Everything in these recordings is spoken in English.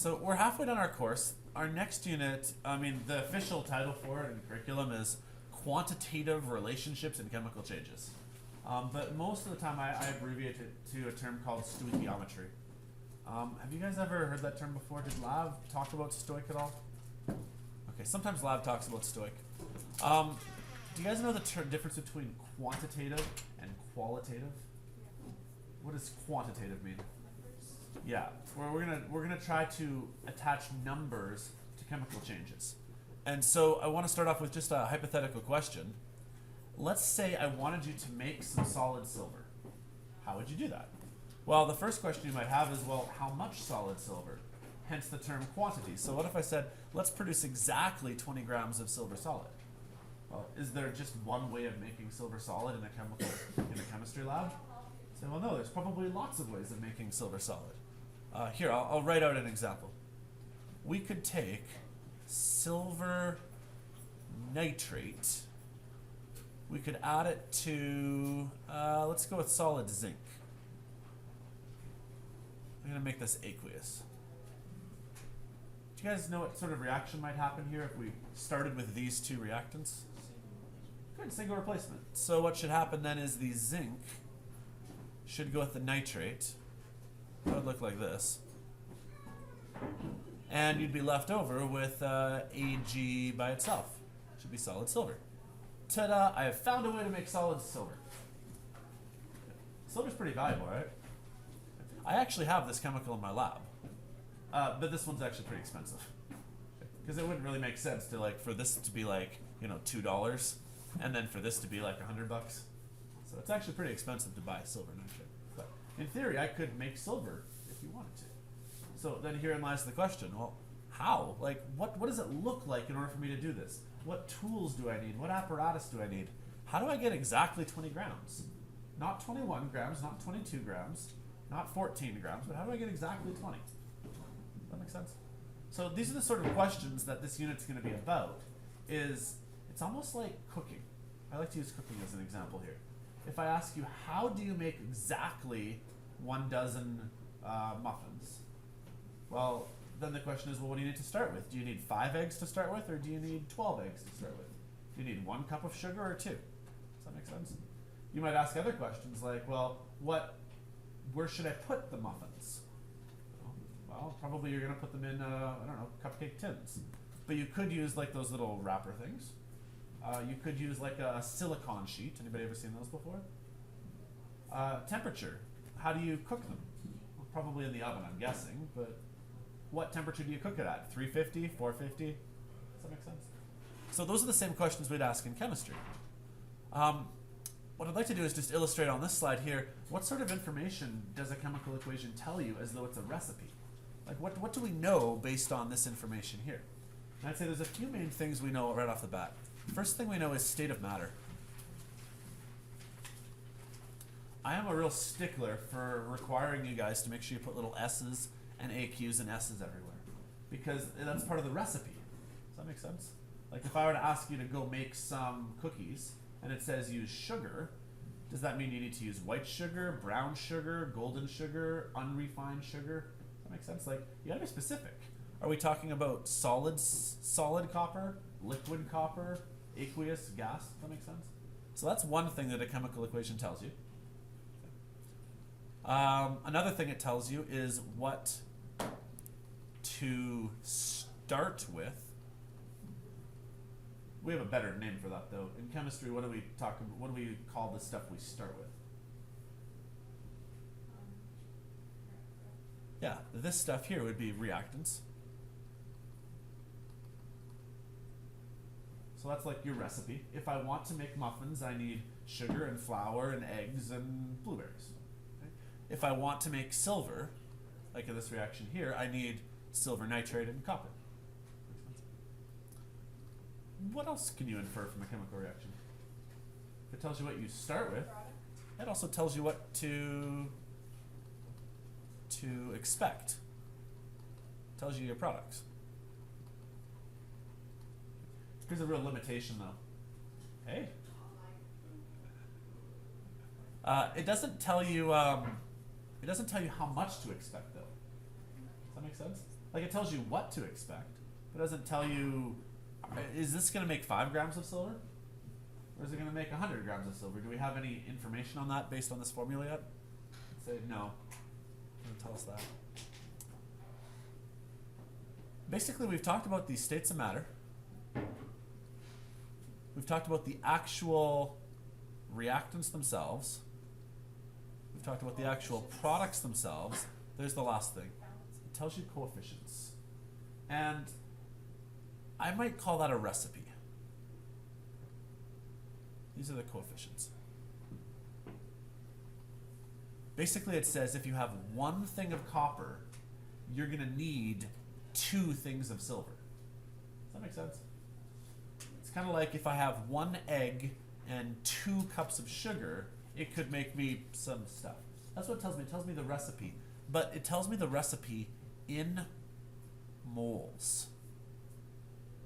So we're halfway done our course. Our next unit, the official title for it in curriculum is Quantitative Relationships and Chemical Changes. But most of the time I abbreviate it to a term called stoichiometry. Have you guys ever heard that term before? Did Lav talk about stoic at all? Okay, sometimes Lav talks about stoic. Do you guys know the difference between quantitative and qualitative? What does quantitative mean? Yeah, we're gonna try to attach numbers to chemical changes. And so I want to start off with just a hypothetical question. Let's say I wanted you to make some solid silver. How would you do that? Well, the first question you might have is, well, how much solid silver? Hence the term quantity. So what if I said, let's produce exactly 20 grams of silver solid? Well, is there just one way of making silver solid in a chemistry lab? Say, well, no, there's probably lots of ways of making silver solid. Here, I'll write out an example. We could take silver nitrate. We could add it to, let's go with solid zinc. I'm going to make this aqueous. Do you guys know what sort of reaction might happen here if we started with these two reactants? Good, single replacement. So what should happen then is the zinc should go with the nitrate. That would look like this. And you'd be left over with Ag by itself. Should be solid silver. Ta-da! I have found a way to make solid silver. Silver's pretty valuable, right? I actually have this chemical in my lab. But this one's actually pretty expensive. Because it wouldn't really make sense to for this to be $2 and then for this to be $100. So it's actually pretty expensive to buy silver nitrate. But in theory, I could make silver if you wanted to. So then herein lies the question, well, how? What does it look like in order for me to do this? What tools do I need? What apparatus do I need? How do I get exactly 20 grams? Not 21 grams, not 22 grams, not 14 grams, but how do I get exactly 20? Does that make sense? So these are the sort of questions that this unit's going to be about. It's almost like cooking. I like to use cooking as an example here. If I ask you, how do you make exactly 1 dozen muffins? Well, then the question is, well, what do you need to start with? Do you need 5 eggs to start with, or do you need 12 eggs to start with? Do you need 1 cup of sugar or 2? Does that make sense? You might ask other questions like, well, where should I put the muffins? Well, probably you're going to put them in, cupcake tins. But you could use those little wrapper things. You could use a silicone sheet. Anybody ever seen those before? Temperature. How do you cook them? Well, probably in the oven, I'm guessing, but what temperature do you cook it at? 350, 450? Does that make sense? So those are the same questions we'd ask in chemistry. What I'd like to do is just illustrate on this slide here, what sort of information does a chemical equation tell you as though it's a recipe? What do we know based on this information here? And I'd say there's a few main things we know right off the bat. First thing we know is state of matter. I am a real stickler for requiring you guys to make sure you put little S's and AQs and S's everywhere, because that's part of the recipe. Does that make sense? If I were to ask you to go make some cookies and it says use sugar, does that mean you need to use white sugar, brown sugar, golden sugar, unrefined sugar? Does that make sense? You gotta be specific. Are we talking about solid copper, liquid copper, aqueous, gas? Does that make sense? So that's one thing that a chemical equation tells you. Another thing it tells you is what to start with. We have a better name for that though. In chemistry, what do we call the stuff we start with? Yeah, this stuff here would be reactants. So that's your recipe. If I want to make muffins, I need sugar and flour and eggs and blueberries. Okay? If I want to make silver, like in this reaction here, I need silver nitrate and copper. What else can you infer from a chemical reaction? It tells you what you start with. It also tells you what to expect. It tells you your products. Here's a real limitation though. Hey. It doesn't tell you how much to expect though. Does that make sense? Like it tells you what to expect, but it doesn't tell you, is this going to make 5 grams of silver? Or is it going to make 100 grams of silver? Do we have any information on that based on this formula yet? Say no. Doesn't tell us that. Basically, we've talked about these states of matter. We've talked about the actual reactants themselves. We've talked about the actual products themselves. There's the last thing. It tells you coefficients. And I might call that a recipe. These are the coefficients. Basically, it says if you have 1 thing of copper, you're going to need 2 things of silver. Does that make sense? It's kind of like if I have 1 egg and 2 cups of sugar, it could make me some stuff. That's what it tells me. It tells me the recipe. But it tells me the recipe in moles.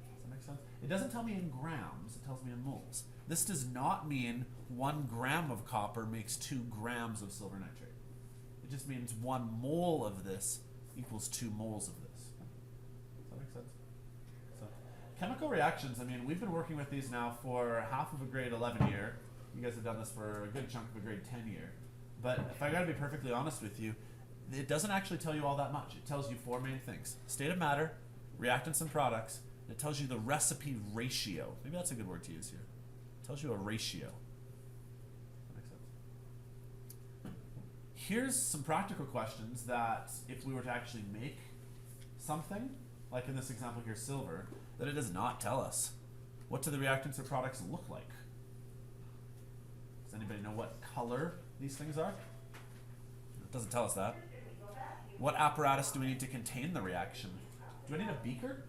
Does that make sense? It doesn't tell me in grams. It tells me in moles. This does not mean 1 gram of copper makes 2 grams of silver nitrate. It just means 1 mole of this equals 2 moles of this. Does that make sense? So, chemical reactions, I mean, we've been working with these now for half of a grade 11 year. You guys have done this for a good chunk of a grade 10 year. But if I gotta be perfectly honest with you, it doesn't actually tell you all that much. It tells you 4 main things. State of matter, reactants and products. It tells you the recipe ratio. Maybe that's a good word to use here. It tells you a ratio. That makes sense. Here's some practical questions that if we were to actually make something, like in this example here, silver, that it does not tell us. What do the reactants or products look like? Does anybody know what color these things are? It doesn't tell us that. What apparatus do we need to contain the reaction? Do I need a beaker?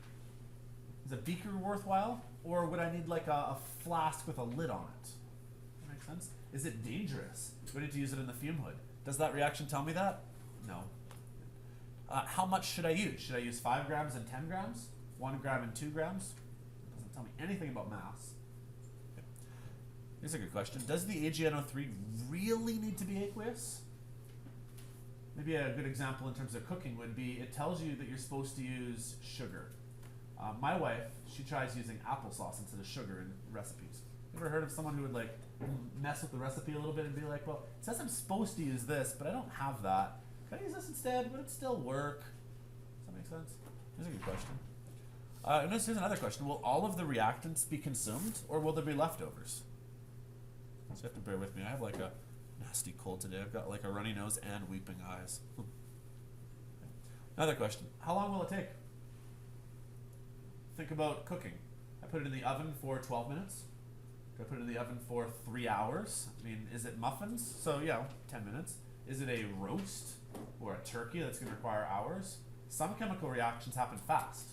Is a beaker worthwhile? Or would I need like a flask with a lid on it? Does that make sense? Is it dangerous? Do I need to use it in the fume hood? Does that reaction tell me that? No. How much should I use? Should I use 5 grams and 10 grams? 1 gram and 2 grams? It doesn't tell me anything about mass. Okay. Here's a good question. Does the AgNO3 really need to be aqueous? Maybe a good example in terms of cooking would be it tells you that you're supposed to use sugar. My wife, she tries using applesauce instead of sugar in recipes. You ever heard of someone who would like mess with the recipe a little bit and be like, well, it says I'm supposed to use this, but I don't have that. Can I use this instead? Would it still work? Does that make sense? Here's a good question. Here's another question. Will all of the reactants be consumed or will there be leftovers? So you have to bear with me. I have like a nasty cold today. I've got like a runny nose and weeping eyes. Another question. How long will it take? Think about cooking. I put it in the oven for 12 minutes. Do I put it in the oven for 3 hours? I mean, is it muffins? So, yeah, 10 minutes. Is it a roast or a turkey that's going to require hours? Some chemical reactions happen fast.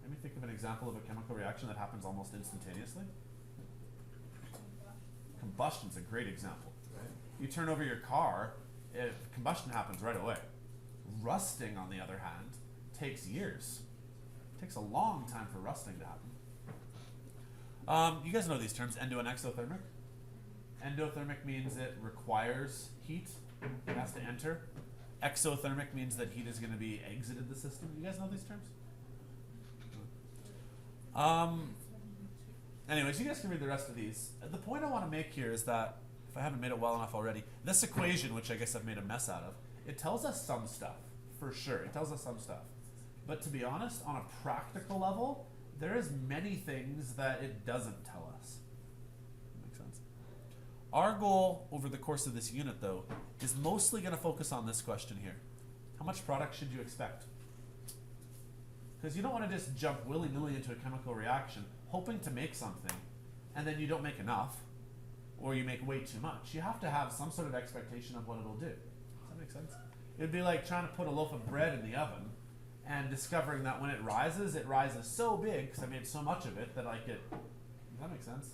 Let me think of an example of a chemical reaction that happens almost instantaneously. Combustion's a great example. Right? You turn over your car, combustion happens right away. Rusting, on the other hand, takes years. It takes a long time for rusting to happen. You guys know these terms, endo and exothermic. Endothermic means it requires heat. It has to enter. Exothermic means that heat is going to be exited the system. You guys know these terms? Anyways, you guys can read the rest of these. The point I want to make here is that, if I haven't made it well enough already, this equation, which I guess I've made a mess out of, it tells us some stuff, for sure. It tells us some stuff. But to be honest, on a practical level, there is many things that it doesn't tell us. Makes sense? Our goal over the course of this unit, though, is mostly going to focus on this question here. How much product should you expect? Because you don't want to just jump willy-nilly into a chemical reaction hoping to make something and then you don't make enough or you make way too much. You have to have some sort of expectation of what it'll do. Does that make sense? It'd be like trying to put a loaf of bread in the oven and discovering that when it rises so big because I made so much of it that I get. Does that make sense?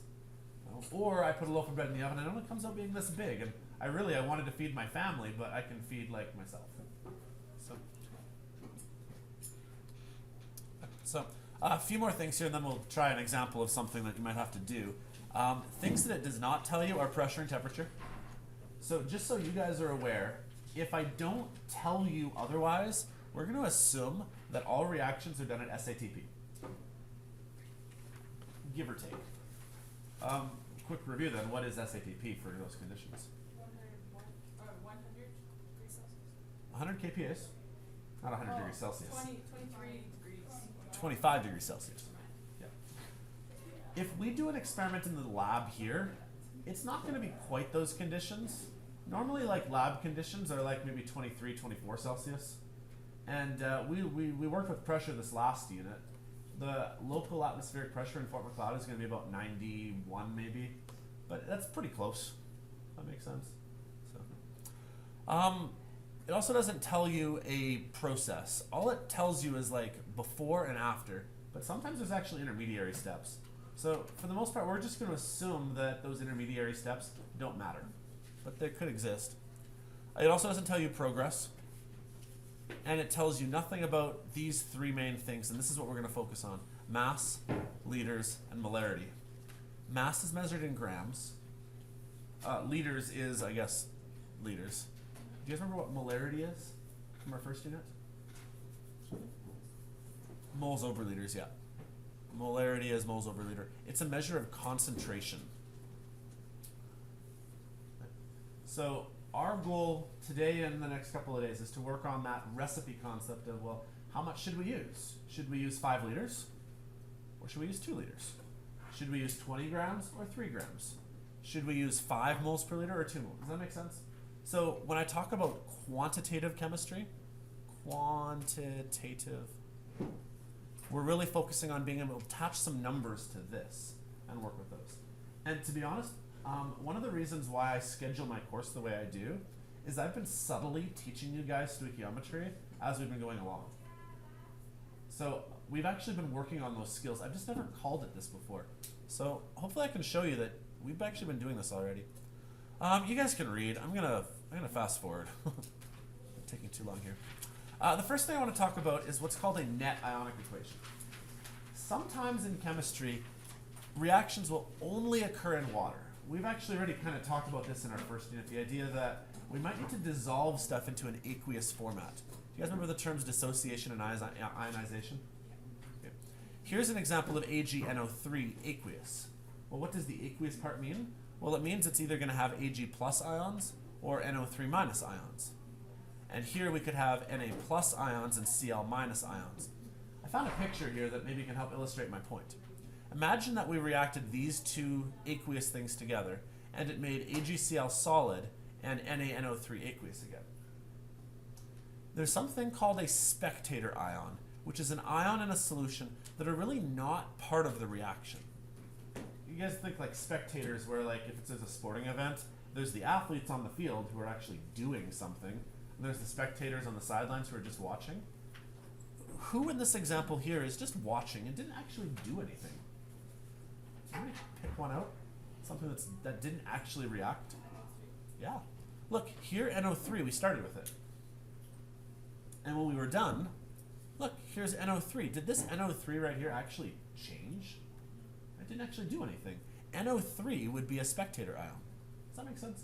No. Or I put a loaf of bread in the oven and it only comes out being this big, and I wanted to feed my family, but I can feed like myself. So a few more things here, and then we'll try an example of something that you might have to do. Things that it does not tell you are pressure and temperature. So just so you guys are aware, if I don't tell you otherwise, we're going to assume that all reactions are done at SATP. Give or take. Quick review then, what is SATP for those conditions? 100 kPas, not 100 degrees Celsius. 23 degrees. 25 degrees Celsius. Yeah. If we do an experiment in the lab here, it's not going to be quite those conditions. Normally, like lab conditions are like maybe 23, 24 Celsius. And we worked with pressure this last unit. The local atmospheric pressure in Fort Macleod is going to be about 91 maybe, but that's pretty close. That makes sense. So, it also doesn't tell you a process. All it tells you is like before and after, but sometimes there's actually intermediary steps. So for the most part, we're just going to assume that those intermediary steps don't matter, but they could exist. It also doesn't tell you progress, and it tells you nothing about these three main things, and this is what we're going to focus on: mass, liters, and molarity. Mass is measured in grams. Liters is, I guess, liters. Do you guys remember what molarity is from our first unit? Moles over liters, yeah. Molarity is moles over liter. It's a measure of concentration. So our goal today and the next couple of days is to work on that recipe concept of, well, how much should we use? Should we use 5 liters? Or should we use 2 liters? Should we use 20 grams or 3 grams? Should we use 5 moles per liter or 2 moles? Does that make sense? So when I talk about quantitative chemistry, we're really focusing on being able to attach some numbers to this and work with those. And to be honest, one of the reasons why I schedule my course the way I do is I've been subtly teaching you guys stoichiometry as we've been going along. So we've actually been working on those skills. I've just never called it this before. So hopefully I can show you that we've actually been doing this already. You guys can read. I'm gonna fast forward. I'm taking too long here. The first thing I want to talk about is what's called a net ionic equation. Sometimes in chemistry, reactions will only occur in water. We've actually already kind of talked about this in our first unit, the idea that we might need to dissolve stuff into an aqueous format. Do you guys remember the terms dissociation and ionization? Okay. Here's an example of AgNO3 aqueous. Well, what does the aqueous part mean? Well, it means it's either going to have Ag plus ions or NO3 minus ions. And here we could have Na plus ions and Cl minus ions. I found a picture here that maybe can help illustrate my point. Imagine that we reacted these two aqueous things together and it made AgCl solid and NaNO3 aqueous again. There's something called a spectator ion, which is an ion in a solution that are really not part of the reaction. You guys think like spectators where like if it's a sporting event, there's the athletes on the field who are actually doing something, and there's the spectators on the sidelines who are just watching. Who in this example here is just watching and didn't actually do anything? Somebody pick one out? Something that didn't actually react? Yeah. Look, here NO3, we started with it. And when we were done, look, here's NO3. Did this NO3 right here actually change? It didn't actually do anything. NO3 would be a spectator ion. Does that make sense?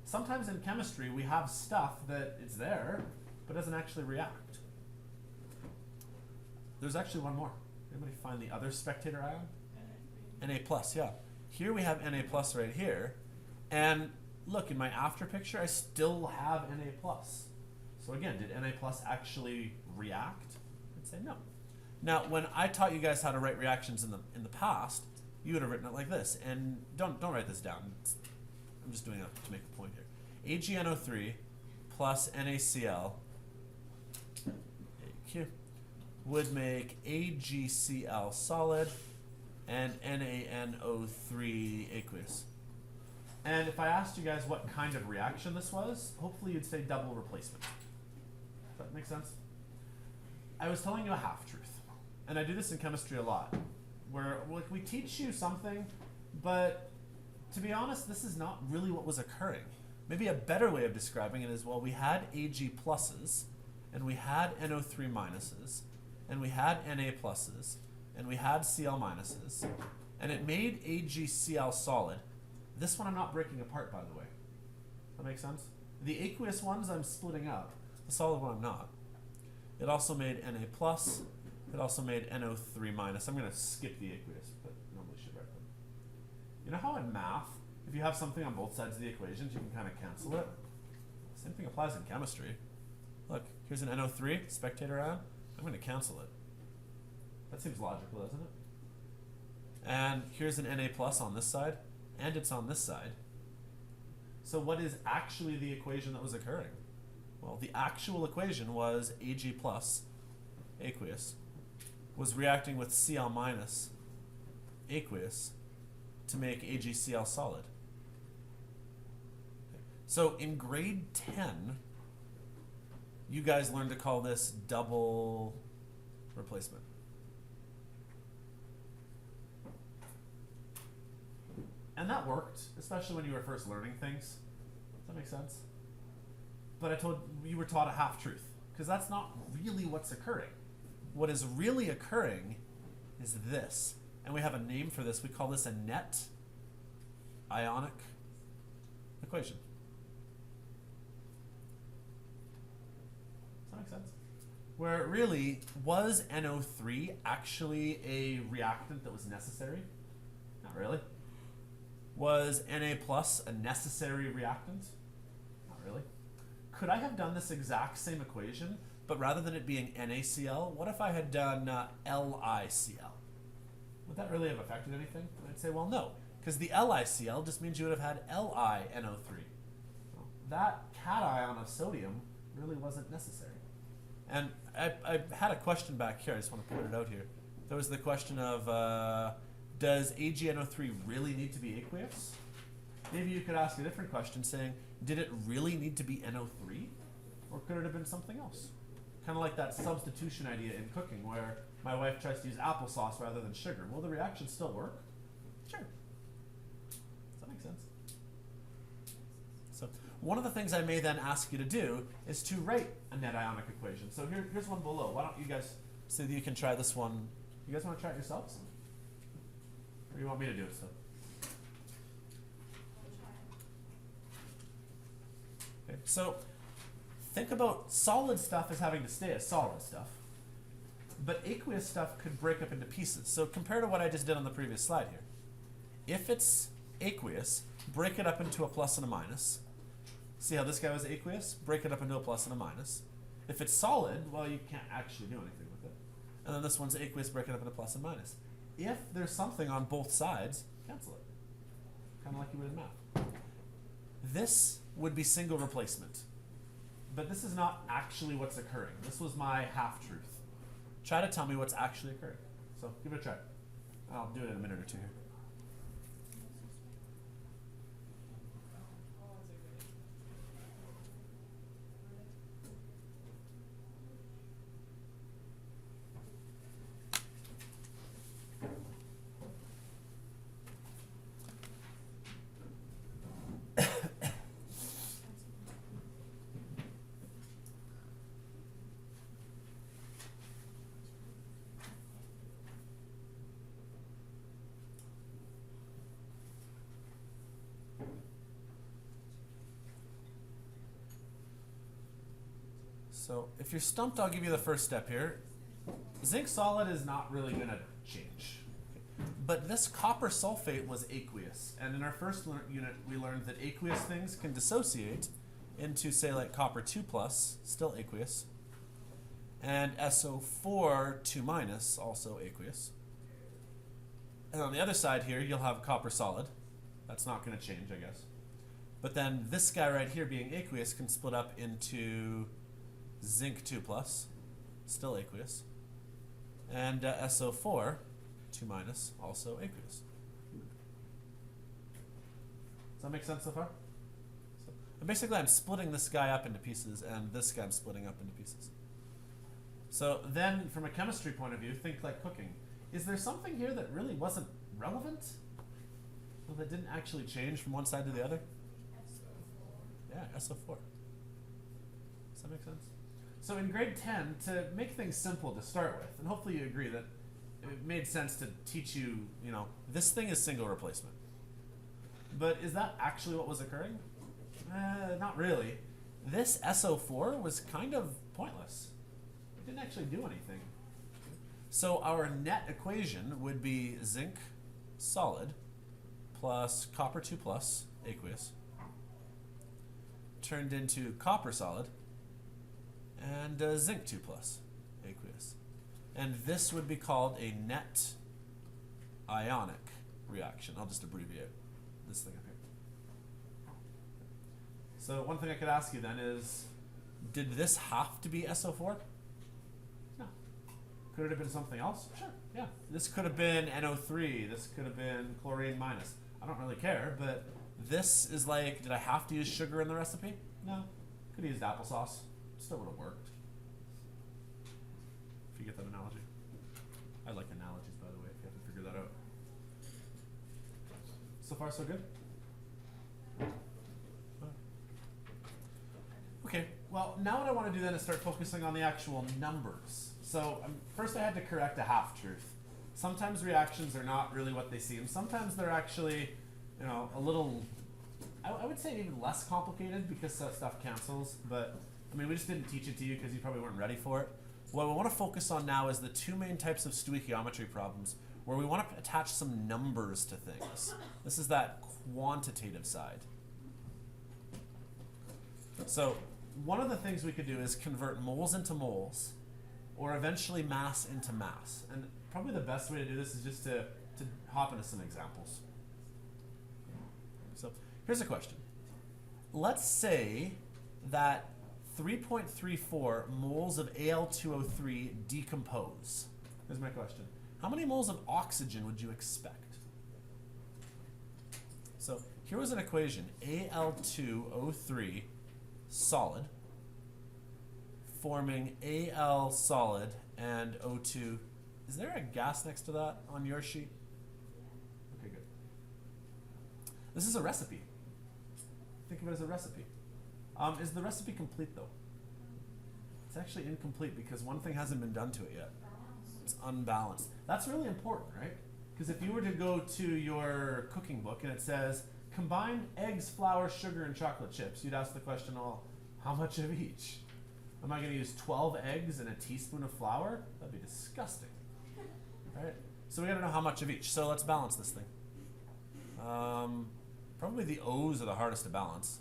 Sometimes in chemistry we have stuff that it's there, but doesn't actually react. There's actually one more. Anybody find the other spectator ion? Na plus, yeah. Here we have Na plus right here. And look, in my after picture, I still have Na plus. So again, did Na plus actually react? I'd say no. Now, when I taught you guys how to write reactions in the past, you would have written it like this. And don't write this down. I'm just doing it to make a point here. AgNO3 plus NaCl would make AgCl solid and NaNO3 aqueous. And if I asked you guys what kind of reaction this was, hopefully you'd say double replacement. Does that make sense? I was telling you a half-truth. And I do this in chemistry a lot, where like we teach you something, but to be honest, this is not really what was occurring. Maybe a better way of describing it is, well, we had Ag pluses, and we had NO3 minuses, and we had Na pluses, and we had Cl minuses, and it made AgCl solid. This one I'm not breaking apart, by the way. That makes sense? The aqueous ones I'm splitting up. The solid one I'm not. It also made Na plus. It also made NO3 minus. I'm going to skip the aqueous, but normally should write them. You know how in math, if you have something on both sides of the equations, you can kind of cancel it? Same thing applies in chemistry. Look, here's an NO3, spectator ion. I'm going to cancel it. That seems logical, doesn't it? And here's an Na plus on this side, and it's on this side. So what is actually the equation that was occurring? Well, the actual equation was Ag plus, aqueous, was reacting with Cl minus, aqueous, to make AgCl solid. So in grade 10, you guys learned to call this double replacement. And that worked, especially when you were first learning things. Does that make sense? But I told you were taught a half-truth, because that's not really what's occurring. What is really occurring is this. And we have a name for this. We call this a net ionic equation. Does that make sense? Where really, was NO3 actually a reactant that was necessary? Not really. Was Na plus a necessary reactant? Not really. Could I have done this exact same equation, but rather than it being NaCl, what if I had done LiCl? Would that really have affected anything? I'd say, well, no, because the LiCl just means you would have had LiNO3. Well, that cation of sodium really wasn't necessary. And I had a question back here. I just want to point it out here. There was the question of, does AgNO3 really need to be aqueous? Maybe you could ask a different question saying, did it really need to be NO3? Or could it have been something else? Kind of like that substitution idea in cooking where my wife tries to use applesauce rather than sugar. Will the reaction still work? Sure. Does that make sense? So one of the things I may then ask you to do is to write a net ionic equation. So here's one below. Why don't you guys see that you can try this one? You guys want to try it yourselves? Or you want me to do it still? Okay, so think about solid stuff as having to stay as solid stuff. But aqueous stuff could break up into pieces. So compare to what I just did on the previous slide here. If it's aqueous, break it up into a plus and a minus. See how this guy was aqueous? Break it up into a plus and a minus. If it's solid, well, you can't actually do anything with it. And then this one's aqueous, break it up into plus and minus. If there's something on both sides, cancel it. Kind of like you would in math. This would be single replacement. But this is not actually what's occurring. This was my half-truth. Try to tell me what's actually occurring. So give it a try. I'll do it in a minute or two here. So if you're stumped, I'll give you the first step here. Zinc solid is not really going to change. But this copper sulfate was aqueous. And in our first unit, we learned that aqueous things can dissociate into, say, like copper 2 plus, still aqueous, and SO4 2 minus, also aqueous. And on the other side here, you'll have copper solid. That's not going to change, I guess. But then this guy right here being aqueous can split up into zinc 2 plus, still aqueous, and SO4 2 minus, also aqueous. Does that make sense so far? So, and basically I'm splitting this guy up into pieces and this guy I'm splitting up into pieces. So then from a chemistry point of view, think like cooking. Is there something here that really wasn't relevant? Well, that didn't actually change from one side to the other? Yeah, SO4. Does that make sense? So in grade 10, to make things simple to start with, and hopefully you agree that it made sense to teach you, this thing is single replacement. But is that actually what was occurring? Not really. This SO4 was kind of pointless. didn't actually do anything. So our net equation would be zinc solid plus copper 2 plus aqueous turned into copper solid and zinc 2 plus aqueous. And this would be called a net ionic reaction. I'll just abbreviate this thing up here. So one thing I could ask you then is, did this have to be SO4? No. Could it have been something else? Sure, yeah. This could have been NO3. This could have been chlorine minus. I don't really care, but this is like, did I have to use sugar in the recipe? No. Could have used applesauce. Still would have worked. If you get that analogy. I like analogies, by the way, if you haven't figured that out. So far, so good? Okay, well, now what I want to do then is start focusing on the actual numbers. So first I had to correct a half-truth. Sometimes reactions are not really what they seem. Sometimes they're actually, you know, a little, I would say even less complicated because that stuff cancels. But, I mean, we just didn't teach it to you because you probably weren't ready for it. What we want to focus on now is the two main types of stoichiometry problems where we want to attach some numbers to things. This is that quantitative side. So one of the things we could do is convert moles into moles or eventually mass into mass. And probably the best way to do this is just to hop into some examples. So here's a question. Let's say that 3.34 moles of Al2O3 decompose. Here's my question. How many moles of oxygen would you expect? So here was an equation. Al2O3 solid forming Al solid and O2. Is there a gas next to that on your sheet? Okay, good. This is a recipe. Think of it as a recipe. Is the recipe complete though? It's actually incomplete because one thing hasn't been done to it yet. It's unbalanced. That's really important, right? Because if you were to go to your cooking book and it says, combine eggs, flour, sugar, and chocolate chips, you'd ask the question, well, how much of each? Am I going to use 12 eggs and a teaspoon of flour? That'd be disgusting. Right? So we got to know how much of each. So let's balance this thing. Probably the O's are the hardest to balance.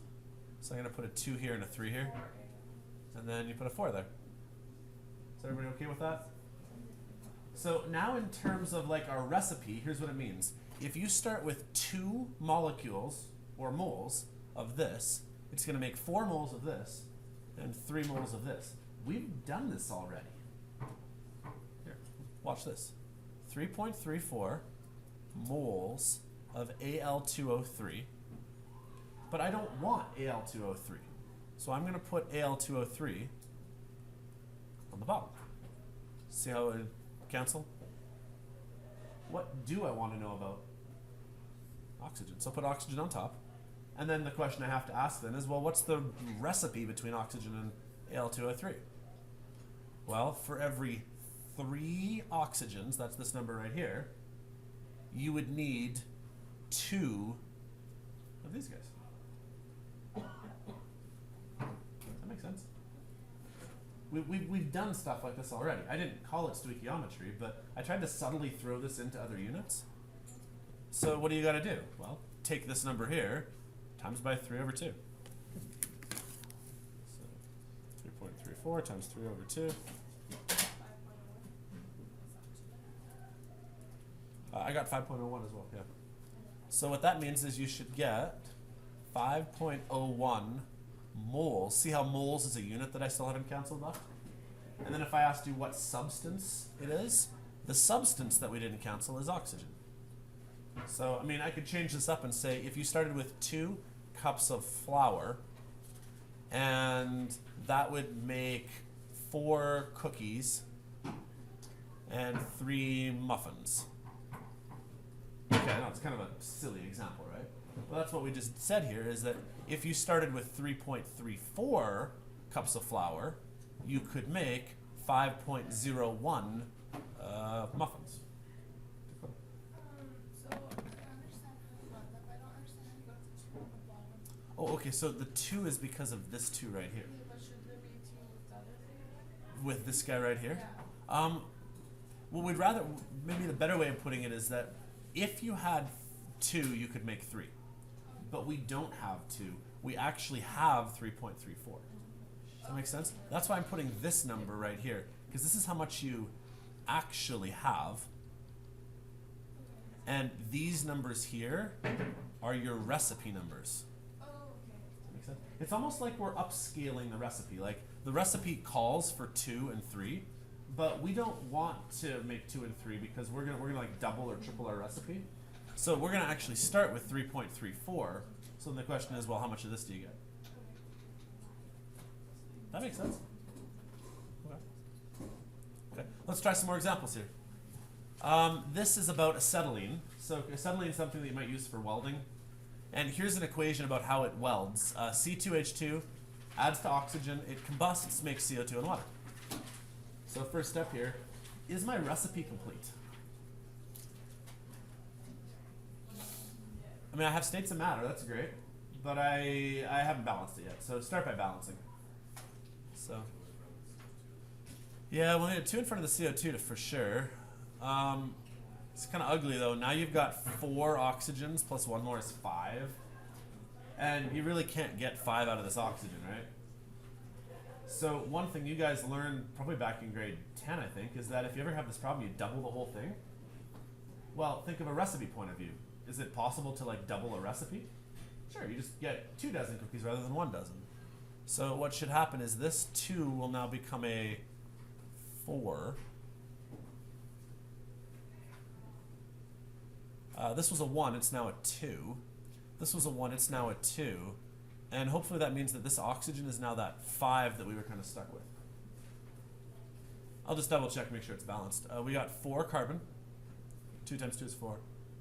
So I'm going to put a 2 here and a 3 here. And then you put a 4 there. Is everybody okay with that? So now in terms of like our recipe, here's what it means. If you start with 2 molecules or moles of this, it's going to make 4 moles of this and 3 moles of this. We've done this already. Here, watch this. 3.34 moles of Al2O3. But I don't want Al2O3. So I'm going to put Al2O3 on the bottom. See how it would cancel? What do I want to know about oxygen? So I'll put oxygen on top. And then the question I have to ask then is, well, what's the recipe between oxygen and Al2O3? Well, for every 3 oxygens, that's this number right here, you would need 2 of these guys. Does that make sense? We've done stuff like this already. I didn't call it stoichiometry, but I tried to subtly throw this into other units. So what do you got to do? Well, take this number here, times by 3 over 2. So 3.34 times 3 over 2. I got 5.01 as well, yeah. So what that means is you should get 5.01 moles. See how moles is a unit that I still haven't canceled left? And then if I asked you what substance it is, the substance that we didn't cancel is oxygen. So, I mean, I could change this up and say if you started with 2 cups of flour, and that would make 4 cookies and 3 muffins. Okay, no, it's kind of a silly example, right? Well, that's what we just said here, is that if you started with 3.34 cups of flour, you could make 5.01 muffins. So I understand how you got that, but I don't understand how you got the 2 on the bottom. Oh, okay, so the 2 is because of this 2 right here. Yeah, but should there be 2 with the other thing? with this guy right here. Yeah. Well, we'd rather, maybe the better way of putting it is that if you had 2, you could make 3. But we don't have 2. We actually have 3.34. Does that make sense? That's why I'm putting this number right here, because this is how much you actually have. And these numbers here are your recipe numbers. Oh, okay. Does that make sense? It's almost like we're upscaling the recipe. Like the recipe calls for 2 and 3, but we don't want to make 2 and 3 because we're gonna like double or triple our recipe. So we're gonna actually start with 3.34. So then the question is, well, how much of this do you get? That makes sense. Okay. Okay. Let's try some more examples here. This is about acetylene. So acetylene is something that you might use for welding. And here's an equation about how it welds. C2H2 adds to oxygen, it combusts, makes CO2 and water. So first step here, is my recipe complete? I mean, I have states of matter, that's great, but I haven't balanced it yet. So start by balancing. So, yeah, we'll need a 2 in front of the CO2 to, for sure. It's kind of ugly though. Now you've got 4 oxygens plus 1 more is 5. And you really can't get 5 out of this oxygen, right? So one thing you guys learned probably back in grade 10, I think, is that if you ever have this problem, you double the whole thing. Well, think of a recipe point of view. Is it possible to like double a recipe? Sure, you just get 2 dozen cookies rather than 1 dozen. So what should happen is this 2 will now become a 4. This was a 1, it's now a 2. This was a 1, it's now a 2. And hopefully that means that this oxygen is now that 5 that we were kind of stuck with. I'll just double check, make sure it's balanced. We got 4 carbon. 2 times 2 is 4.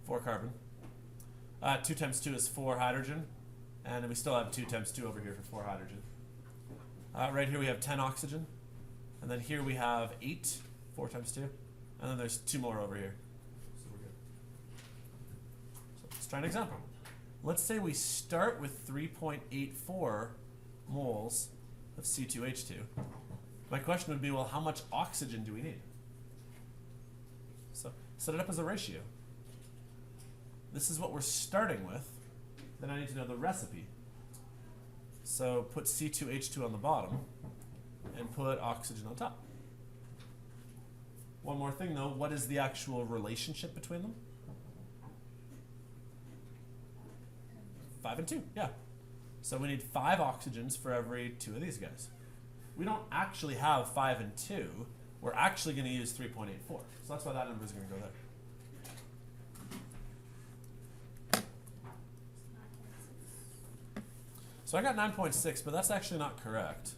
4 carbon. 2 times 2 is 4 hydrogen. And then we still have 2 times 2 over here for 4 hydrogen. Right here we have 10 oxygen. And then here we have 8. 4 times 2. And then there's 2 more over here. So we're good. So let's try an example. Let's say we start with 3.84 moles of C2H2. My question would be, well, how much oxygen do we need? So set it up as a ratio. This is what we're starting with. Then I need to know the recipe. So put C2H2 on the bottom and put oxygen on top. One more thing though, what is the actual relationship between them? 5 and 2, yeah. So we need 5 oxygens for every 2 of these guys. We don't actually have 5 and 2. We're actually going to use 3.84. So that's why that number is going to go there. So I got 9.6, but that's actually not correct.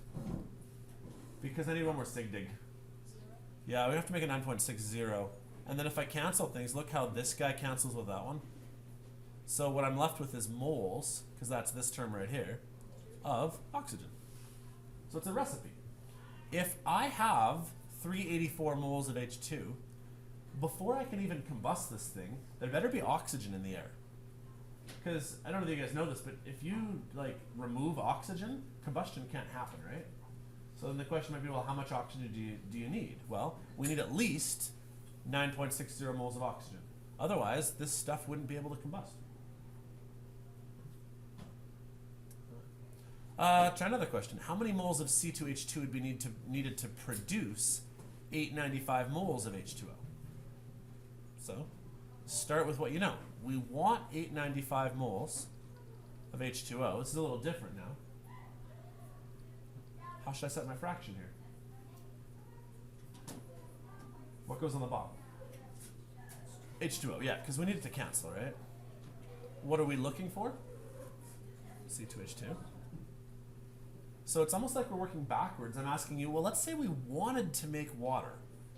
Because I need one more sig dig. Yeah, we have to make a 9.60. And then if I cancel things, look how this guy cancels with that one. So what I'm left with is moles, because that's this term right here, of oxygen. So it's a recipe. If I have 384 moles of H2, before I can even combust this thing, there better be oxygen in the air. Because, I don't know if you guys know this, but if you like remove oxygen, combustion can't happen, right? So then the question might be, well, how much oxygen do you need? Well, we need at least 9.60 moles of oxygen. Otherwise, this stuff wouldn't be able to combust. Try another question. How many moles of C2H2 would be needed to produce 895 moles of H2O? So, start with what you know. We want 895 moles of H2O. This is a little different now. How should I set my fraction here? What goes on the bottom? H2O, yeah, because we need it to cancel, right? What are we looking for? C2H2. So it's almost like we're working backwards. I'm asking you, well, let's say we wanted to make water.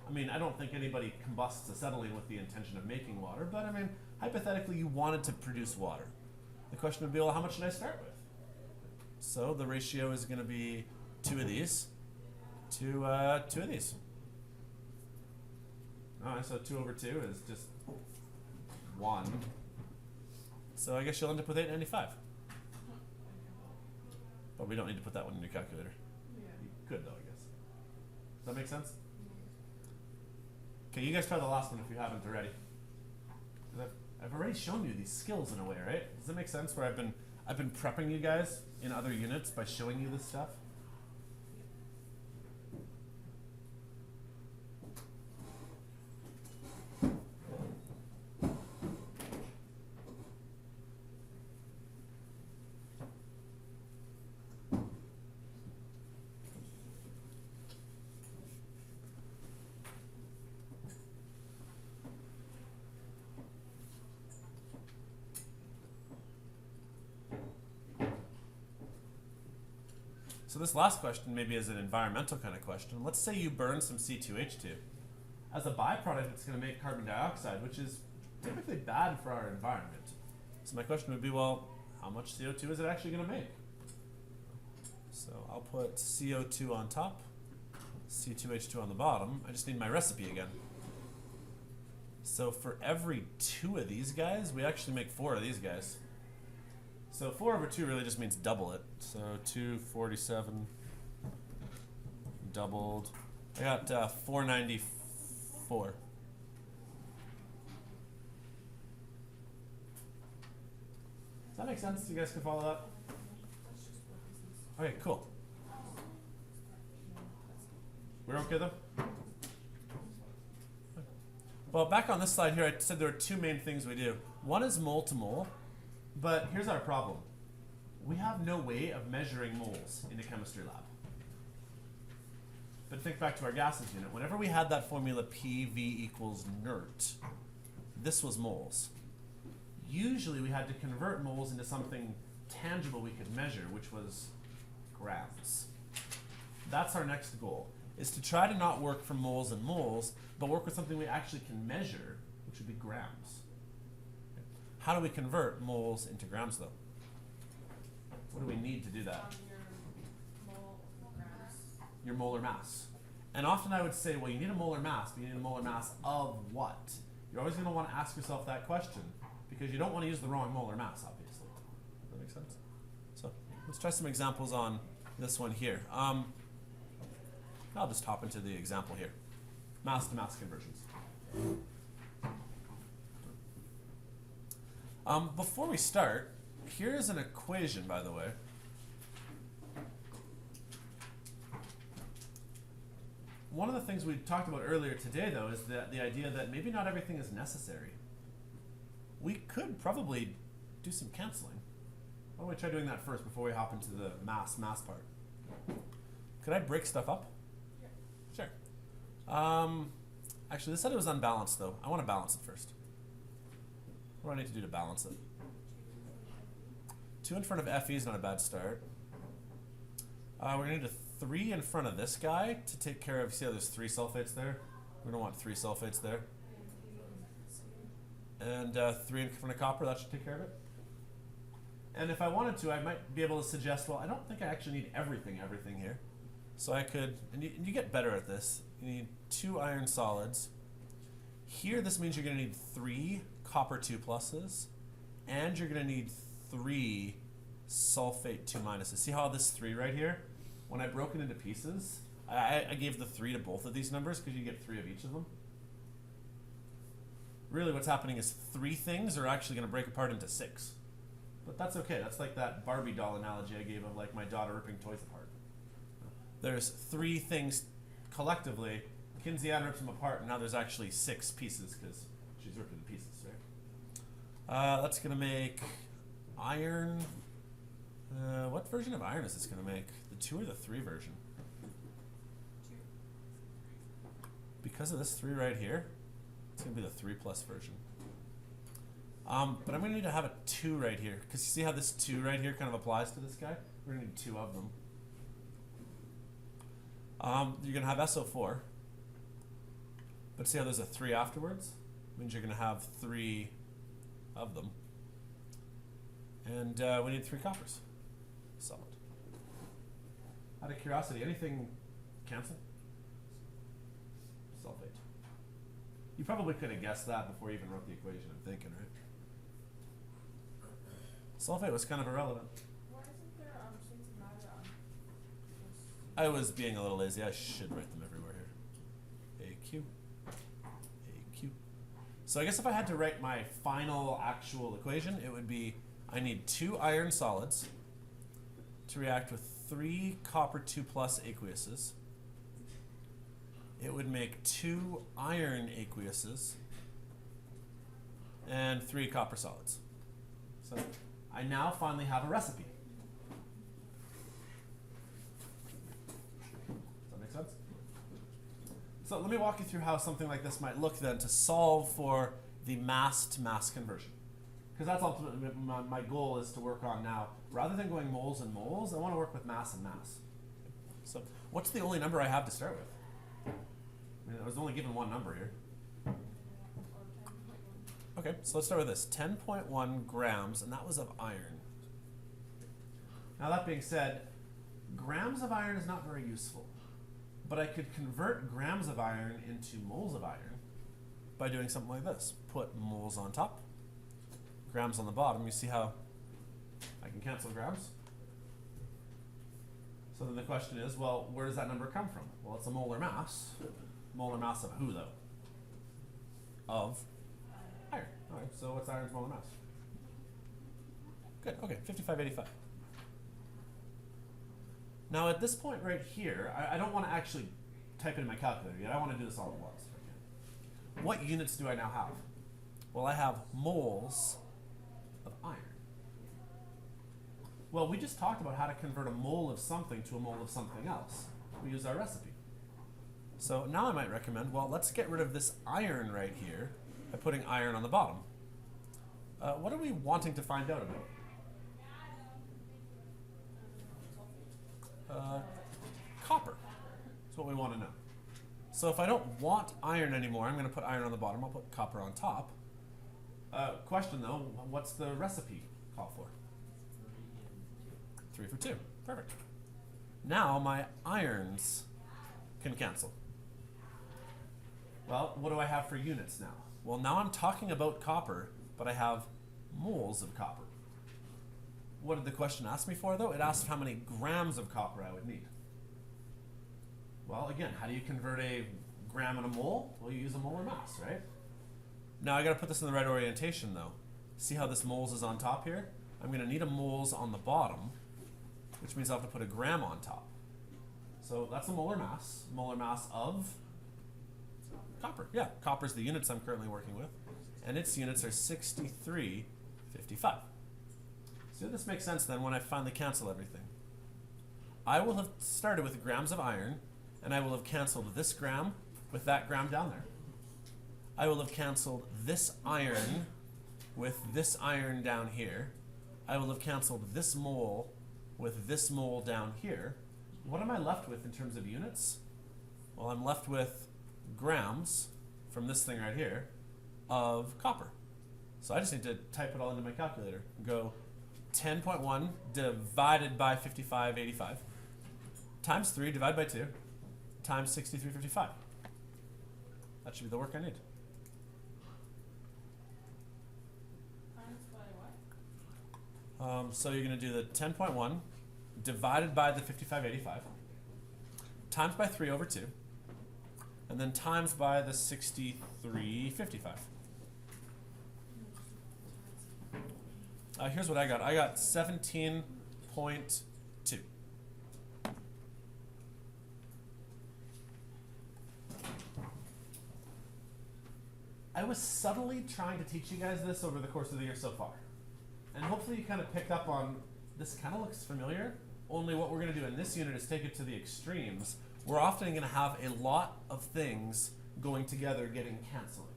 I mean, I don't think anybody combusts acetylene with the intention of making water, but I mean, hypothetically, you wanted to produce water. The question would be, well, how much should I start with? So the ratio is going to be 2 of these to 2 of these. Alright, so 2 over 2 is just 1. So I guess you'll end up with 895. But we don't need to put that one in your calculator. Yeah. You could though, I guess. Does that make sense? Okay, you guys try the last one if you haven't already. 'Cause I've already shown you these skills in a way, right? Does that make sense? Where I've been prepping you guys in other units by showing you this stuff. So this last question maybe is an environmental kind of question. Let's say you burn some C2H2. As a byproduct, it's going to make carbon dioxide, which is typically bad for our environment. So my question would be, well, how much CO2 is it actually going to make? So I'll put CO2 on top, C2H2 on the bottom. I just need my recipe again. So for every 2 of these guys, we actually make 4 of these guys. So 4 over 2 really just means double it. So 247 doubled. I got 494. Does that make sense? You guys can follow that? Okay, cool. We're okay though? Well, back on this slide here, I said there are 2 main things we do. One is mole to mole. But here's our problem. We have no way of measuring moles in a chemistry lab. But think back to our gases unit. Whenever we had that formula PV equals NERT, this was moles. Usually we had to convert moles into something tangible we could measure, which was grams. That's our next goal, is to try to not work from moles and moles, but work with something we actually can measure, which would be grams. How do we convert moles into grams, though? What do we need to do that? Your molar mass. And often I would say, well, you need a molar mass, but you need a molar mass of what? You're always going to want to ask yourself that question, because you don't want to use the wrong molar mass, obviously. Does that make sense? So let's try some examples on this one here. I'll just hop into the example here. Mass to mass conversions. Before we start, here's an equation, by the way. One of the things we talked about earlier today, though, is that the idea that maybe not everything is necessary. We could probably do some canceling. Why don't we try doing that first before we hop into the mass part? Could I break stuff up? Yeah. Sure. Actually, this said it was unbalanced, though. I want to balance it first. What do I need to do to balance it? 2 in front of Fe is not a bad start. We're going to need a 3 in front of this guy to take care of, see how there's 3 sulfates there? We're going to want 3 sulfates there. And 3 in front of copper, that should take care of it. And if I wanted to, I might be able to suggest, well, I don't think I actually need everything here. So I could, and you get better at this, you need 2 iron solids. Here, this means you're going to need 3 copper 2 pluses, and you're going to need 3 sulfate 2 minuses. See how this 3 right here? When I broke it into pieces, I gave the 3 to both of these numbers because you get 3 of each of them. Really what's happening is 3 things are actually going to break apart into 6. But that's okay. That's like that Barbie doll analogy I gave of like my daughter ripping toys apart. There's 3 things collectively. Kinsey Ann rips them apart, and now there's actually 6 pieces because she's ripped into pieces, right? That's going to make iron. What version of iron is this going to make? The 2 or the 3 version? 2. Because of this 3 right here, it's going to be the 3 plus version. But I'm going to need to have a 2 right here, because you see how this 2 right here kind of applies to this guy? We're going to need 2 of them. You're going to have SO4. But see how there's a 3 afterwards? Means you're going to have 3 of them. And we need 3 coppers. Solid. Out of curiosity, anything cancel? Sulfate. You probably could have guessed that before you even wrote the equation, I'm thinking, right? Sulfate was kind of irrelevant. Why isn't there things that matter on this? I was being a little lazy. I should write them everywhere here. AQ, AQ. So I guess if I had to write my final actual equation, it would be I need 2 iron solids to react with 3 copper 2 plus aqueuses. It would make 2 iron aqueuses and 3 copper solids. So I now finally have a recipe. Does that make sense? So let me walk you through how something like this might look then to solve for the mass to mass conversion. Because that's ultimately my goal is to work on now. Rather than going moles and moles, I want to work with mass and mass. So what's the only number I have to start with? I mean, I was only given one number here. Okay, so let's start with this. 10.1 grams, and that was of iron. Now that being said, grams of iron is not very useful. But I could convert grams of iron into moles of iron by doing something like this. Put moles on top, grams on the bottom. You see how I can cancel grams? So then the question is, well, where does that number come from? Well, it's a molar mass. Molar mass of who, though? Of iron. All right, so what's iron's molar mass? Good, okay, 5585. Now at this point right here, I don't want to actually type it in my calculator yet. I want to do this all at once. What units do I now have? Well, I have moles of iron. Well, we just talked about how to convert a mole of something to a mole of something else. We use our recipe. So now I might recommend, well, let's get rid of this iron right here by putting iron on the bottom. What are we wanting to find out about? Copper. That's what we want to know. So if I don't want iron anymore, I'm going to put iron on the bottom. I'll put copper on top. Question though, what's the recipe call for? 3 for 2. Perfect. Now my irons can cancel. Well, what do I have for units now? Well, now I'm talking about copper, but I have moles of copper. What did the question ask me for, though? It asked how many grams of copper I would need. Well, again, how do you convert a gram and a mole? Well, you use a molar mass, right? Now I got to put this in the right orientation, though. See how this moles is on top here? I'm going to need a moles on the bottom, which means I'll have to put a gram on top. So that's a molar mass of copper. Yeah, copper's the units I'm currently working with, and its units are 6355. So this makes sense then when I finally cancel everything. I will have started with grams of iron, and I will have canceled this gram with that gram down there. I will have canceled this iron with this iron down here. I will have canceled this mole with this mole down here. What am I left with in terms of units? Well, I'm left with grams from this thing right here of copper. So I just need to type it all into my calculator and go 10.1 divided by 5585 times 3 divided by 2 times 6355. That should be the work I need. Times by what? So you're going to do the 10.1 divided by the 5585 times by 3 over 2 and then times by the 6355. Here's what I got. I got 17.2. I was subtly trying to teach you guys this over the course of the year so far. And hopefully you kind of picked up on this kind of looks familiar, only what we're going to do in this unit is take it to the extremes. We're often going to have a lot of things going together getting canceling.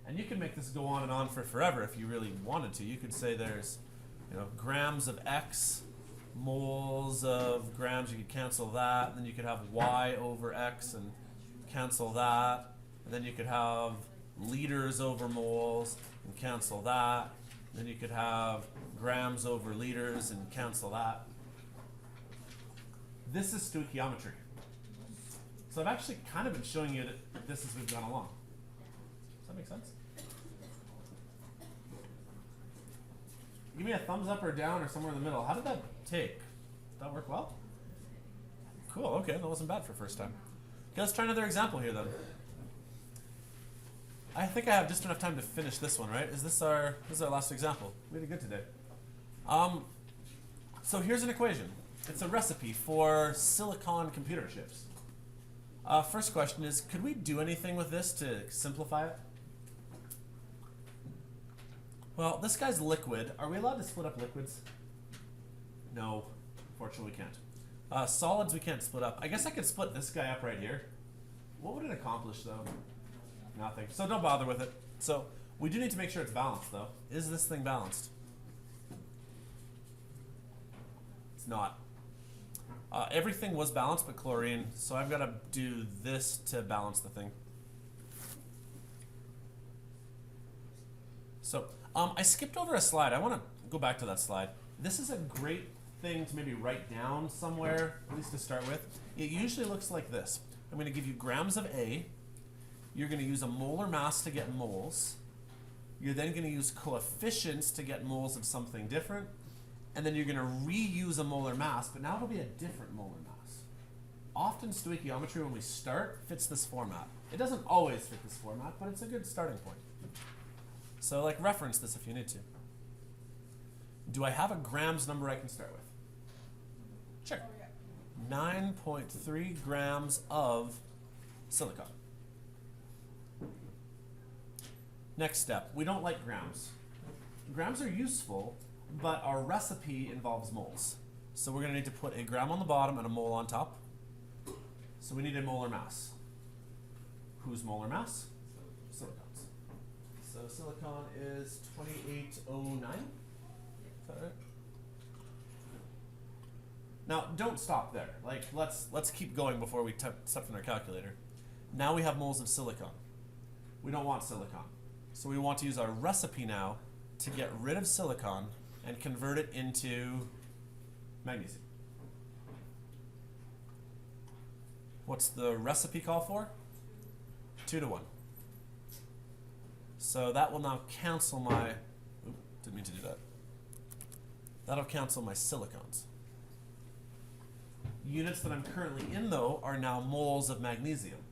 And you can make this go on and on for forever if you really wanted to. You could say there's grams of X, moles of grams, you could cancel that, and then you could have Y over X and cancel that, and then you could have liters over moles and cancel that, and then you could have grams over liters and cancel that. This is stoichiometry. So I've actually kind of been showing you this as we've gone along. Does that make sense? Give me a thumbs up or down or somewhere in the middle. How did that take? Did that work well? Cool, okay, that wasn't bad for first time. Okay, let's try another example here then. I think I have just enough time to finish this one, right? This is our last example. We did good today. So here's an equation. It's a recipe for silicon computer chips. First question is, could we do anything with this to simplify it? Well, this guy's liquid. Are we allowed to split up liquids? No, unfortunately we can't. Solids we can't split up. I guess I could split this guy up right here. What would it accomplish though? Nothing. So don't bother with it. So we do need to make sure it's balanced though. Is this thing balanced? It's not. Everything was balanced but chlorine, so I've got to do this to balance the thing. So I skipped over a slide. I want to go back to that slide. This is a great thing to maybe write down somewhere, at least to start with. It usually looks like this. I'm going to give you grams of A. You're going to use a molar mass to get moles. You're then going to use coefficients to get moles of something different. And then you're going to reuse a molar mass, but now it'll be a different molar mass. Often stoichiometry, when we start, fits this format. It doesn't always fit this format, but it's a good starting point. So like reference this if you need to. Do I have a grams number I can start with? Sure. 9.3 grams of silicon. Next step, we don't like grams. Grams are useful, but our recipe involves moles. So we're going to need to put a gram on the bottom and a mole on top. So we need a molar mass. Whose molar mass? Silicon's. So silicon is 2809. Is that right? Now don't stop there. Like let's keep going before we step in our calculator. Now we have moles of silicon. We don't want silicon. So we want to use our recipe now to get rid of silicon and convert it into magnesium. What's the recipe call for? 2 to 1. So that will now cancel my, didn't mean to do that. That'll cancel my silicons. Units that I'm currently in though are now moles of magnesium.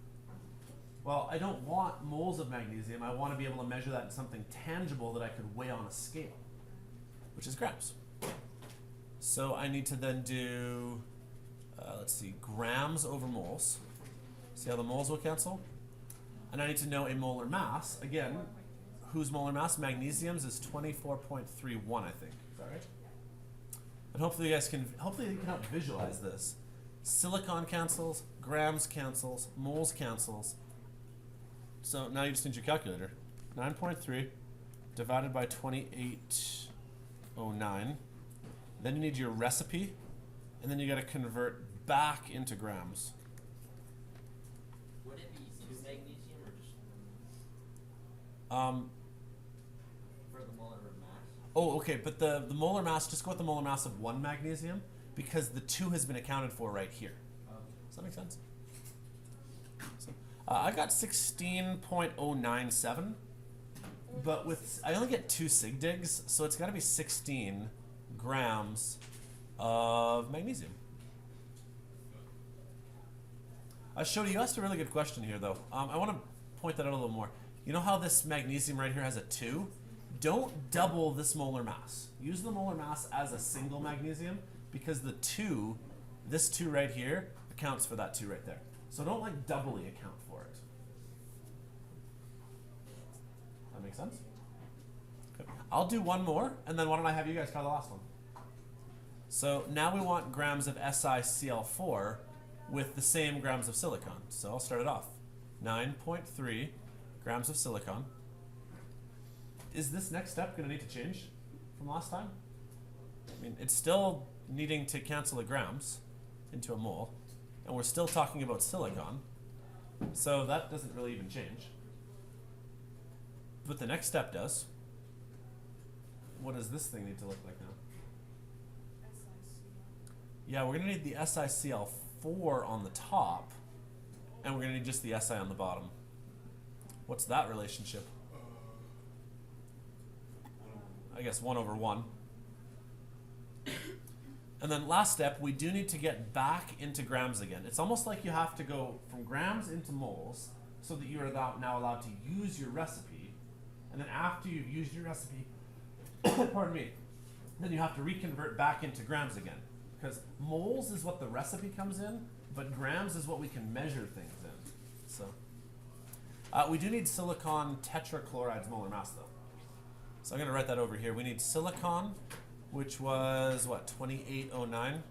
Well, I don't want moles of magnesium. I want to be able to measure that in something tangible that I could weigh on a scale, which is grams. So I need to then do, let's see, grams over moles. See how the moles will cancel? And I need to know a molar mass. Again, whose molar mass? Magnesium's is 24.31, I think. Is that right? And hopefully you can help visualize this. Silicon cancels, grams cancels, moles cancels. So now you just need your calculator. 9.3 divided by 2809. Then you need your recipe, and then you got to convert back into grams. Would it be 2 magnesium or just for the molar mass? Oh, okay, but the molar mass, just go with the molar mass of 1 magnesium because the 2 has been accounted for right here. Does that make sense? So, I got 16.097, but I only get 2 sig digs, so it's got to be 16 grams of magnesium. Shodi, you asked a really good question here, though. I want to point that out a little more. You know how this magnesium right here has a 2? Don't double this molar mass. Use the molar mass as a single magnesium because the 2, this 2 right here, accounts for that 2 right there. So don't like doubly account for it. That make sense? Okay. I'll do one more, and then why don't I have you guys try the last one? So now we want grams of SiCl4 with the same grams of silicon. So I'll start it off. 9.3 grams of silicon. Is this next step going to need to change from last time? I mean, it's still needing to cancel the grams into a mole, and we're still talking about silicon, so that doesn't really even change. But the next step does. What does this thing need to look like now? Yeah, we're going to need the SiCl4 on the top, and we're going to need just the Si on the bottom. What's that relationship? I guess 1 over 1. And then last step, we do need to get back into grams again. It's almost like you have to go from grams into moles so that you are now allowed to use your recipe. And then after you've used your recipe, pardon me, then you have to reconvert back into grams again. Because moles is what the recipe comes in, but grams is what we can measure things in. So we do need silicon tetrachloride's molar mass though. So I'm going to write that over here. We need silicon, which was what, 2809. And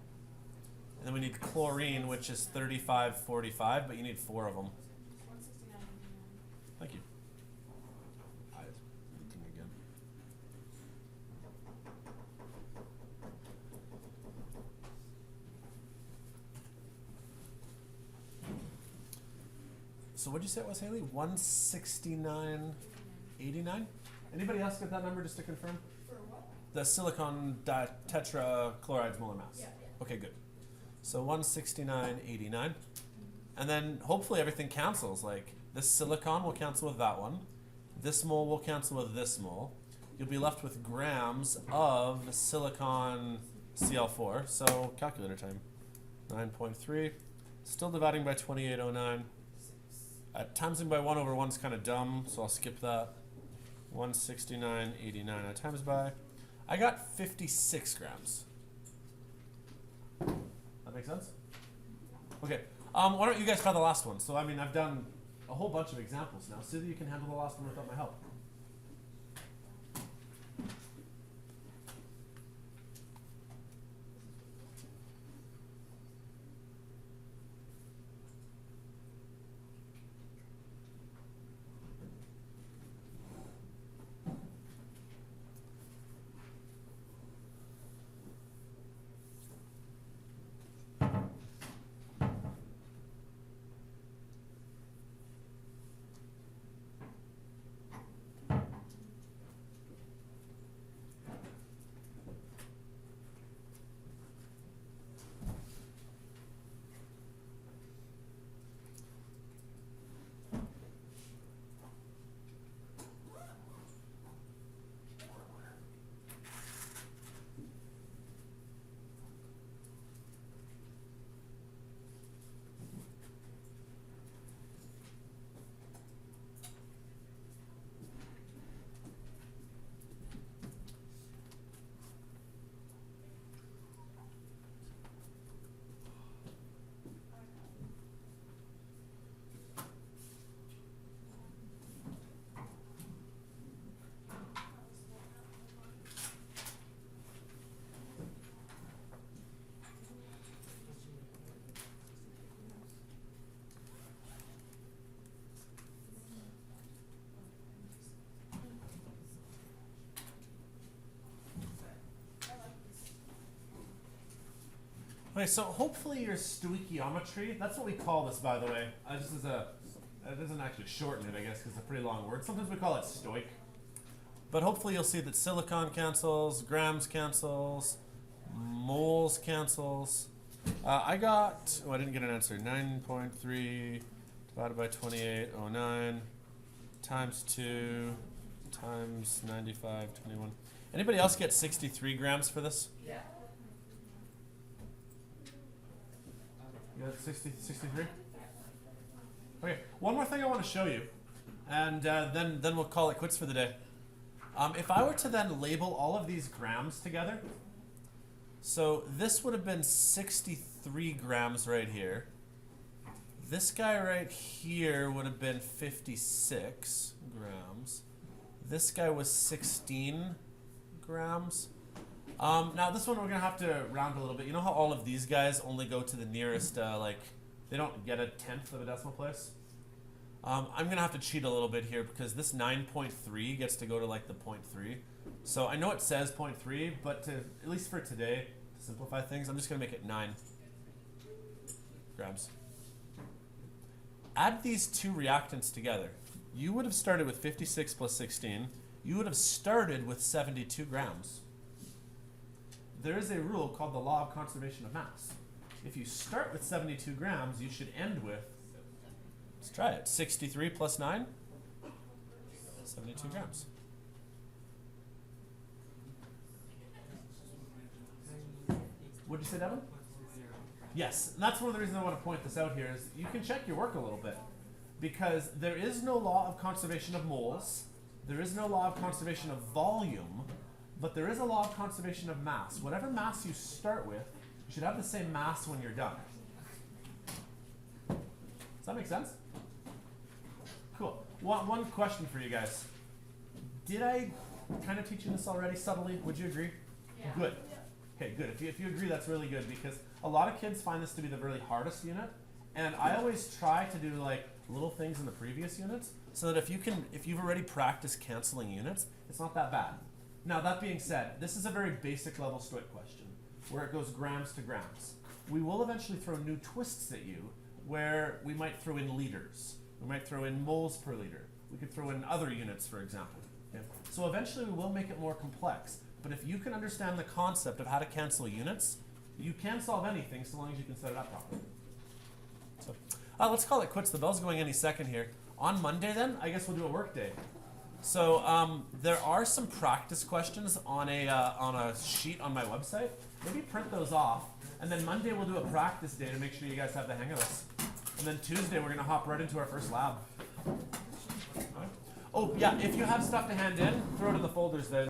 then we need chlorine, which is 3545, but you need 4 of them. 169. Thank you. Eyes blinking again. So what'd you say it was, Haley? 169.89? Anybody else get that number just to confirm? For what? The silicon tetrachloride's molar mass. Yeah. Okay, good. So 169.89. And then hopefully everything cancels. Like this silicon will cancel with that one. This mole will cancel with this mole. You'll be left with grams of silicon Cl4. So calculator time. 9.3. Still dividing by 2809. Timesing by 1 over 1 is kind of dumb, so I'll skip that. 169.89 I times by. I got 56 grams. That make sense? Okay. Why don't you guys try the last one? So I mean, I've done a whole bunch of examples now. See that you can handle the last one without my help. Okay, so hopefully your stoichiometry, that's what we call this, by the way. Just as a, it doesn't actually shorten it, I guess, because it's a pretty long word. Sometimes we call it stoich. But hopefully you'll see that silicon cancels, grams cancels, moles cancels. I got, I didn't get an answer. 9.3 divided by 2809 times 2 times 95.21. Anybody else get 63 grams for this? Yeah. You got 63? Okay, one more thing I want to show you, and then we'll call it quits for the day. If I were to then label all of these grams together, so this would have been 63 grams right here. This guy right here would have been 56 grams. This guy was 16 grams. Now this one we're gonna have to round a little bit. You know how all of these guys only go to the nearest, like, they don't get a tenth of a decimal place? I'm gonna have to cheat a little bit here because this 9.3 gets to go to like the 0.3. So I know it says 0.3, but to, at least for today, to simplify things, I'm just gonna make it 9 grams. Add these two reactants together. You would have started with 56 plus 16. You would have started with 72 grams. There is a rule called the law of conservation of mass. If you start with 72 grams, you should end with, let's try it, 63 plus 9, 72 grams. What did you say, Devin? Yes, and that's one of the reasons I want to point this out here is you can check your work a little bit. because there is no law of conservation of moles, there is no law of conservation of volume, but there is a law of conservation of mass. Whatever mass you start with, you should have the same mass when you're done. Does that make sense? Cool. One question for you guys. Did I kind of teach you this already subtly? Would you agree? Yeah. Good. Okay, good. If you agree, that's really good, because a lot of kids find this to be the really hardest unit, and I always try to do like little things in the previous units so that if you've already practiced canceling units, it's not that bad. Now that being said, this is a very basic level Stoic question where it goes grams to grams. We will eventually throw new twists at you where we might throw in liters, we might throw in moles per liter, we could throw in other units, for example. Okay? So eventually we will make it more complex. But if you can understand the concept of how to cancel units, you can solve anything so long as you can set it up properly. So let's call it quits. The bell's going any second here. On Monday then, I guess we'll do a work day. So there are some practice questions on a sheet on my website. Maybe print those off. And then Monday we'll do a practice day to make sure you guys have the hang of this. And then Tuesday we're going to hop right into our first lab. Oh yeah, if you have stuff to hand in, throw it in the folders there.